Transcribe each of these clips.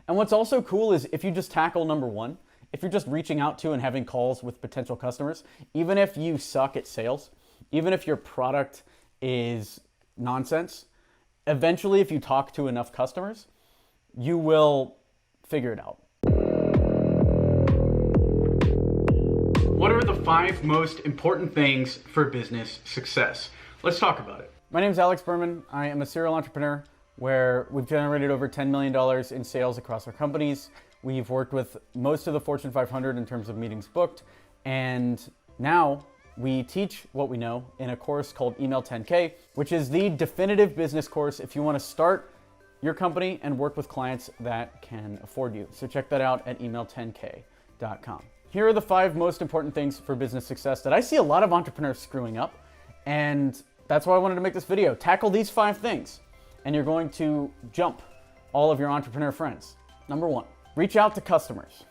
And what's also cool is if you just tackle number one, if you're just reaching out to and having calls with potential customers, even if you suck at sales, even if your product is nonsense, eventually if you talk to enough customers, you will figure it out. What are the 5 most important things for business success? Let's talk about it. My name is Alex Berman. I am a serial entrepreneur where we've generated over $10 million in sales across our companies. We've worked with most of the Fortune 500 in terms of meetings booked. And now we teach what we know in a course called Email 10K, which is the definitive business course if you want to start your company and work with clients that can afford you. So check that out at email10k.com. Here are the 5 most important things for business success that I see a lot of entrepreneurs screwing up. And that's why I wanted to make this video. Tackle these 5 things and you're going to jump all of your entrepreneur friends. Number 1, reach out to customers.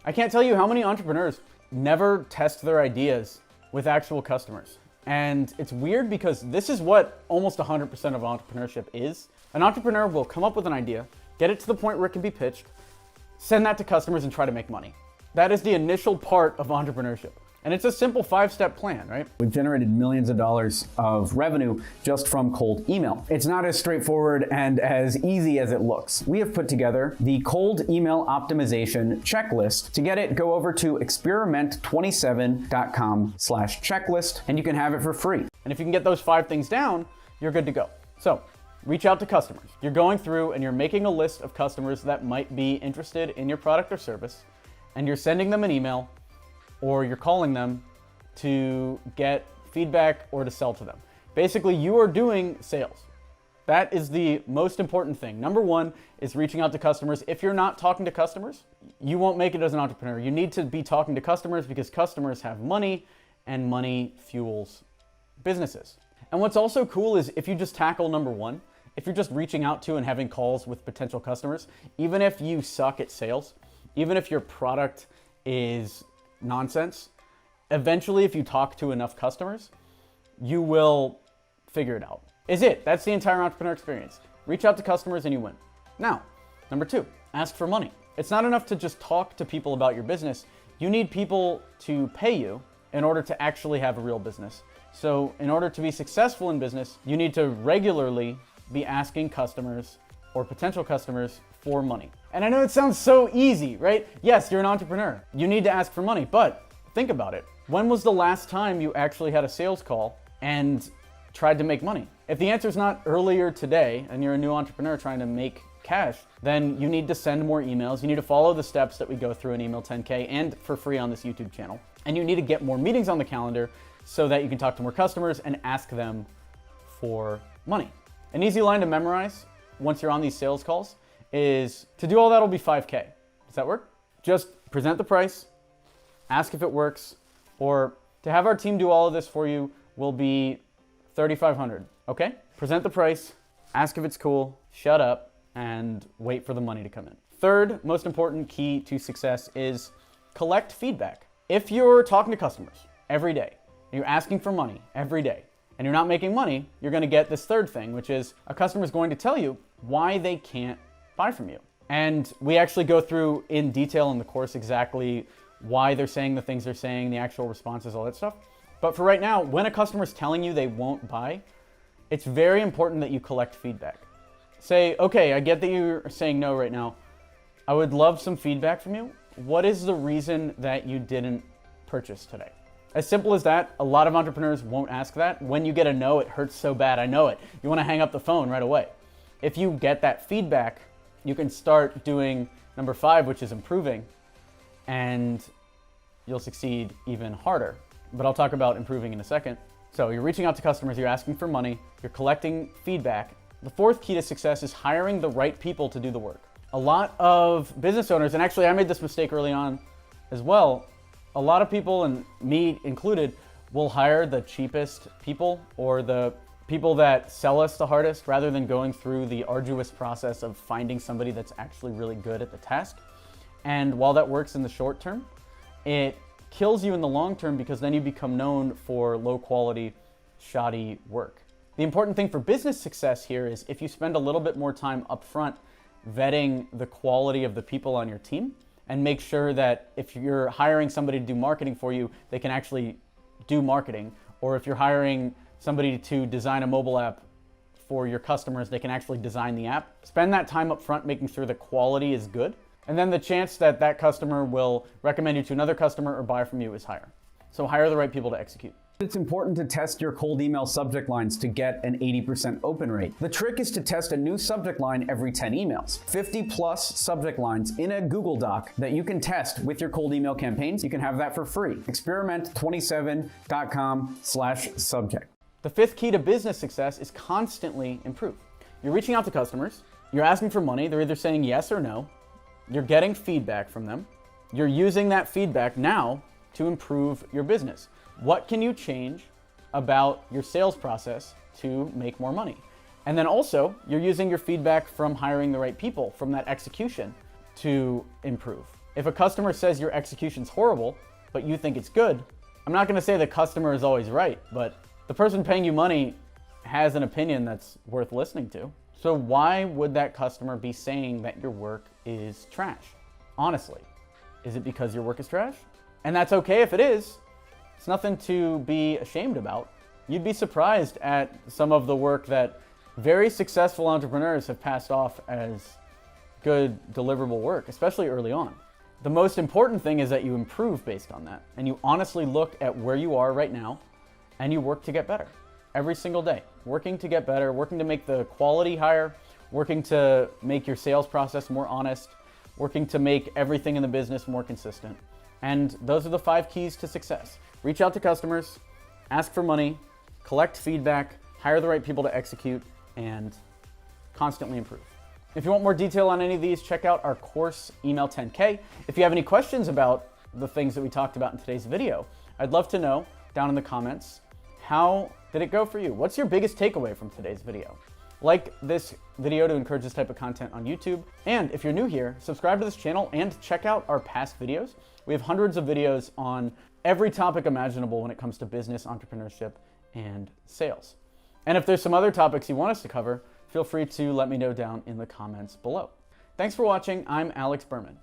I can't tell you how many entrepreneurs never test their ideas with actual customers. And it's weird because this is what almost 100% of entrepreneurship is. An entrepreneur will come up with an idea, get it to the point where it can be pitched, send that to customers and try to make money. That is the initial part of entrepreneurship. And it's a simple 5-step plan, right? We've generated millions of dollars of revenue just from cold email. It's not as straightforward and as easy as it looks. We have put together the cold email optimization checklist. To get it, go over to experiment27.com/checklist and you can have it for free. And if you can get those 5 things down, you're good to go. So reach out to customers. You're going through and you're making a list of customers that might be interested in your product or service, and you're sending them an email or you're calling them to get feedback or to sell to them. Basically, you are doing sales. That is the most important thing. Number 1 is reaching out to customers. If you're not talking to customers, you won't make it as an entrepreneur. You need to be talking to customers because customers have money and money fuels businesses. And what's also cool is if you just tackle number 1, if you're just reaching out to and having calls with potential customers, even if you suck at sales, even if your product is nonsense, eventually if you talk to enough customers, you will figure it out. That's the entire entrepreneur experience. Reach out to customers and you win. Now, number 2, ask for money. It's not enough to just talk to people about your business. You need people to pay you in order to actually have a real business. So in order to be successful in business, you need to regularly be asking customers or potential customers for money. And I know it sounds so easy, right? Yes, you're an entrepreneur. You need to ask for money, but think about it. When was the last time you actually had a sales call and tried to make money? If the answer is not earlier today and you're a new entrepreneur trying to make cash, then you need to send more emails. You need to follow the steps that we go through in Email 10K and for free on this YouTube channel. And you need to get more meetings on the calendar so that you can talk to more customers and ask them for money. An easy line to memorize once you're on these sales calls is to do all that will be $5K. Does that work? Just present the price, ask if it works, or to have our team do all of this for you will be $3,500, okay? Present the price, ask if it's cool, shut up, and wait for the money to come in. Third most important key to success is collect feedback. If you're talking to customers every day, and you're asking for money every day, and you're not making money, you're gonna get this third thing, which is a customer is going to tell you why they can't buy from you. And we actually go through in detail in the course exactly why they're saying the things they're saying, the actual responses, all that stuff. But for right now, when a customer is telling you they won't buy, it's very important that you collect feedback. Say, okay, I get that you're saying no right now. I would love some feedback from you. What is the reason that you didn't purchase today? As simple as that. A lot of entrepreneurs won't ask that. When you get a no, it hurts so bad. I know it. You want to hang up the phone right away. If you get that feedback, you can start doing number 5, which is improving, and you'll succeed even harder. But I'll talk about improving in a second. So you're reaching out to customers, you're asking for money, you're collecting feedback. The 4th key to success is hiring the right people to do the work. A lot of business owners, and actually I made this mistake early on as well, a lot of people, and me included, will hire the cheapest people or the people that sell us the hardest rather than going through the arduous process of finding somebody that's actually really good at the task. And while that works in the short term, it kills you in the long term because then you become known for low quality, shoddy work. The important thing for business success here is if you spend a little bit more time up front vetting the quality of the people on your team and make sure that if you're hiring somebody to do marketing for you, they can actually do marketing. Or if you're hiring somebody to design a mobile app for your customers, they can actually design the app. Spend that time up front making sure the quality is good. And then the chance that that customer will recommend you to another customer or buy from you is higher. So hire the right people to execute. It's important to test your cold email subject lines to get an 80% open rate. The trick is to test a new subject line every 10 emails. 50 plus subject lines in a Google Doc that you can test with your cold email campaigns. You can have that for free. Experiment27.com/subject. The fifth key to business success is constantly improve. You're reaching out to customers. You're asking for money. They're either saying yes or no. You're getting feedback from them. You're using that feedback now to improve your business. What can you change about your sales process to make more money? And then also, you're using your feedback from hiring the right people, from that execution, to improve. If a customer says your execution's horrible, but you think it's good, I'm not gonna say the customer is always right, but the person paying you money has an opinion that's worth listening to. So why would that customer be saying that your work is trash? Honestly, is it because your work is trash? And that's okay if it is. It's nothing to be ashamed about. You'd be surprised at some of the work that very successful entrepreneurs have passed off as good deliverable work, especially early on. The most important thing is that you improve based on that, and you honestly look at where you are right now and you work to get better every single day. Working to get better, working to make the quality higher, working to make your sales process more honest, working to make everything in the business more consistent. And those are the 5 keys to success. Reach out to customers, ask for money, collect feedback, hire the right people to execute, and constantly improve. If you want more detail on any of these, check out our course, Email 10K. If you have any questions about the things that we talked about in today's video, I'd love to know down in the comments, how did it go for you? What's your biggest takeaway from today's video? Like this video to encourage this type of content on YouTube. And if you're new here, subscribe to this channel and check out our past videos. We have hundreds of videos on every topic imaginable when it comes to business, entrepreneurship, and sales. And if there's some other topics you want us to cover, feel free to let me know down in the comments below. Thanks for watching. I'm Alex Berman.